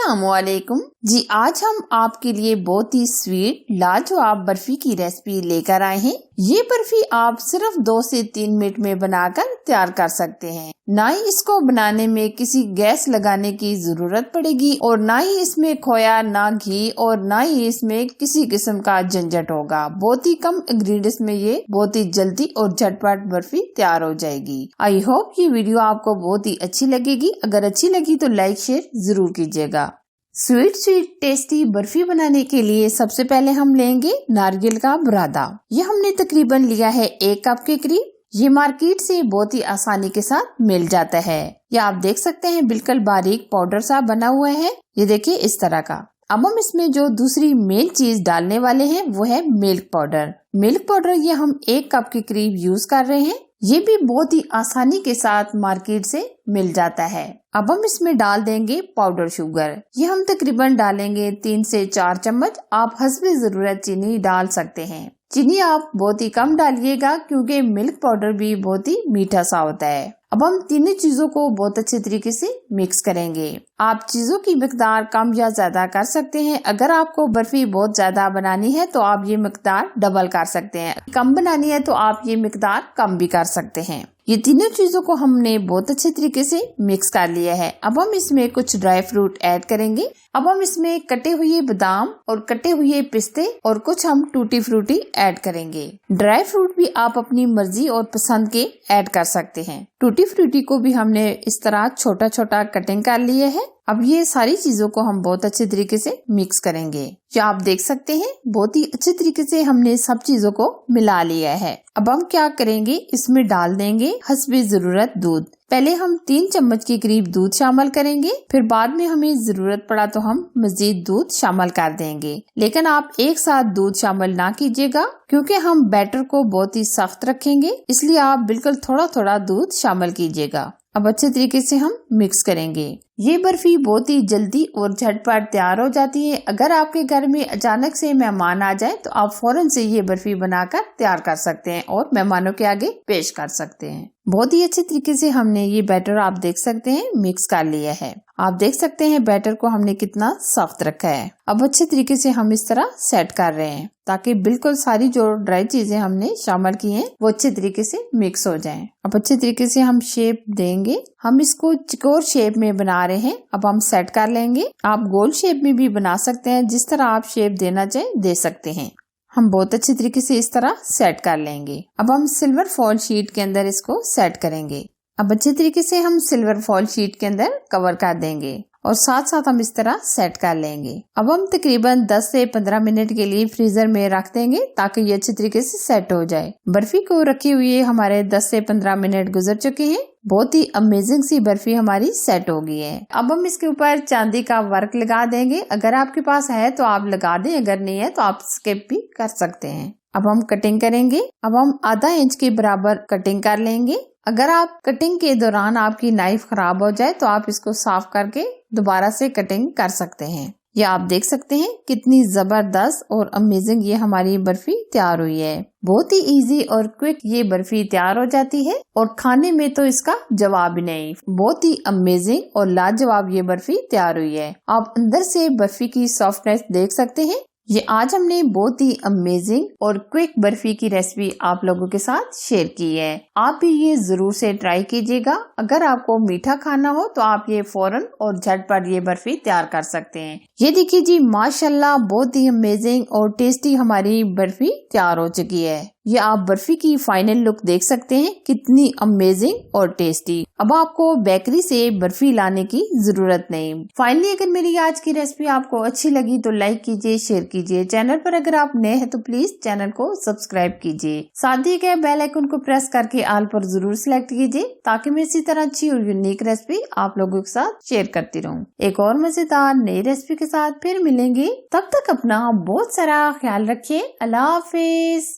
अस्सलामुअलैकुम जी। आज हम आपके लिए बहुत ही स्वीट लाजवाब बर्फी की रेसिपी लेकर आए हैं। ये बर्फी आप सिर्फ 2 से 3 मिनट में बनाकर तैयार कर सकते हैं। ना ही इसको बनाने में किसी गैस लगाने की जरूरत पड़ेगी और ना ही इसमें खोया, ना घी और ना ही इसमें किसी किस्म का झंझट होगा। बहुत ही कम इंग्रेडिएंट्स में ये बहुत ही जल्दी और झटपट बर्फी तैयार हो जाएगी। आई होप ये वीडियो आपको बहुत ही अच्छी लगेगी। अगर अच्छी लगी तो लाइक शेयर जरूर कीजिएगा। स्वीट टेस्टी बर्फी बनाने के लिए सबसे पहले हम लेंगे नारियल का बुरादा। ये हमने तकरीबन लिया है 1 कप के करीब। ये मार्केट से बहुत ही आसानी के साथ मिल जाता है। ये आप देख सकते हैं बिल्कुल बारीक पाउडर सा बना हुआ है। ये देखिए इस तरह का। अब हम इसमें जो दूसरी मेन चीज डालने वाले हैं वो है मिल्क पाउडर। मिल्क पाउडर ये हम 1 कप के करीब यूज कर रहे हैं। ये भी बहुत ही आसानी के साथ मार्केट से मिल जाता है। अब हम इसमें डाल देंगे पाउडर शुगर। ये हम तकरीबन डालेंगे 3 से 4 चम्मच। आप हस्बे जरूरत चीनी डाल सकते हैं। चीनी आप बहुत ही कम डालिएगा क्योंकि मिल्क पाउडर भी बहुत ही मीठा सा होता है। अब हम तीनों चीजों को बहुत अच्छे तरीके से मिक्स करेंगे। आप चीजों की मिकदार कम या ज्यादा कर सकते हैं। अगर आपको बर्फी बहुत ज्यादा बनानी है तो आप ये मिकदार डबल कर सकते हैं। कम बनानी है तो आप ये मिकदार कम भी कर सकते हैं। ये तीनों चीजों को हमने बहुत अच्छे तरीके से मिक्स कर लिया है। अब हम इसमें कुछ ड्राई फ्रूट ऐड करेंगे। अब हम इसमें कटे हुए बादाम और कटे हुए पिस्ते और कुछ हम टूटी फ्रूटी ऐड करेंगे। ड्राई फ्रूट भी आप अपनी मर्जी और पसंद के ऐड कर सकते हैं। टूटी फ्रूटी को भी हमने इस तरह छोटा छोटा कटिंग कर लिया है। अब ये सारी चीजों को हम बहुत अच्छे तरीके से मिक्स करेंगे। जो आप देख सकते हैं बहुत ही अच्छे तरीके से हमने सब चीजों को मिला लिया है। अब हम क्या करेंगे, इसमें डाल देंगे हस्बे जरूरत दूध। पहले हम 3 चम्मच के करीब दूध शामिल करेंगे, फिर बाद में हमें जरूरत पड़ा तो हम मजीद दूध शामिल कर देंगे। लेकिन आप एक साथ दूध शामिल ना कीजिएगा क्योंकि हम बैटर को बहुत ही सख्त रखेंगे, इसलिए आप बिल्कुल थोड़ा थोड़ा दूध शामिल कीजिएगा। अब अच्छे तरीके से हम मिक्स करेंगे। ये बर्फी बहुत ही जल्दी और झटपट तैयार हो जाती है। अगर आपके घर में अचानक से मेहमान आ जाए तो आप फौरन से ये बर्फी बनाकर तैयार कर सकते हैं और मेहमानों के आगे पेश कर सकते हैं। बहुत ही अच्छे तरीके से हमने ये बैटर आप देख सकते हैं मिक्स कर लिया है। आप देख सकते हैं बैटर को हमने कितना सख्त रखा है। अब अच्छे तरीके से हम इस तरह सेट कर रहे हैं ताकि बिल्कुल सारी जो ड्राई चीजें हमने शामिल की हैं वो अच्छे तरीके से मिक्स हो जाएं। अब अच्छे तरीके से हम शेप देंगे। हम इसको चकोर शेप में बना रहे हैं। अब हम सेट कर लेंगे। आप गोल शेप में भी बना सकते हैं, जिस तरह आप शेप देना चाहे दे सकते हैं। हम बहुत अच्छे तरीके से इस तरह सेट कर लेंगे। अब हम सिल्वर फॉइल शीट के अंदर इसको सेट करेंगे। अब अच्छे तरीके से हम सिल्वर फॉइल शीट के अंदर कवर कर देंगे और साथ साथ हम इस तरह सेट कर लेंगे। अब हम तकरीबन 10 से 15 मिनट के लिए फ्रीजर में रख देंगे ताकि ये अच्छे तरीके से सेट हो जाए। बर्फी को रखे हुए हमारे 10 से 15 मिनट गुजर चुके हैं। बहुत ही अमेजिंग सी बर्फी हमारी सेट हो गई है। अब हम इसके ऊपर चांदी का वर्क लगा देंगे। अगर आपके पास है तो आप लगा दें, अगर नहीं है तो आप स्किप भी कर सकते हैं। अब हम कटिंग करेंगे। अब हम आधा इंच के बराबर कटिंग कर लेंगे। अगर आप कटिंग के दौरान आपकी नाइफ खराब हो जाए तो आप इसको साफ करके दोबारा से कटिंग कर सकते हैं। ये आप देख सकते हैं कितनी जबरदस्त और अमेजिंग ये हमारी बर्फी तैयार हुई है। बहुत ही इजी और क्विक ये बर्फी तैयार हो जाती है और खाने में तो इसका जवाब ही नहीं। बहुत ही अमेजिंग और लाजवाब ये बर्फी तैयार हुई है। आप अंदर से बर्फी की सॉफ्टनेस देख सकते हैं। ये आज हमने बहुत ही अमेजिंग और क्विक बर्फी की रेसिपी आप लोगों के साथ शेयर की है। आप भी ये जरूर से ट्राई कीजिएगा। अगर आपको मीठा खाना हो तो आप ये फौरन और झटपट ये बर्फी तैयार कर सकते हैं। ये देखिए जी माशाल्लाह बहुत ही अमेजिंग और टेस्टी हमारी बर्फी तैयार हो चुकी है। ये आप बर्फी की फाइनल लुक देख सकते हैं कितनी अमेजिंग और टेस्टी। अब आपको बेकरी से बर्फी लाने की जरूरत नहीं। फाइनली अगर मेरी आज की रेसिपी आपको अच्छी लगी तो लाइक कीजिए, शेयर कीजिए। चैनल पर अगर आप नए हैं तो प्लीज चैनल को सब्सक्राइब कीजिए। साथ ही के बेल आइकन को प्रेस करके ऑल पर जरूर सिलेक्ट कीजिए ताकि मैं इसी तरह अच्छी और यूनिक रेसिपी आप लोगों के साथ शेयर करती रहूँ। एक और मजेदार नई रेसिपी के साथ फिर मिलेंगे। तब तक अपना बहुत सारा ख्याल रखिए। अल्लाह हाफिज।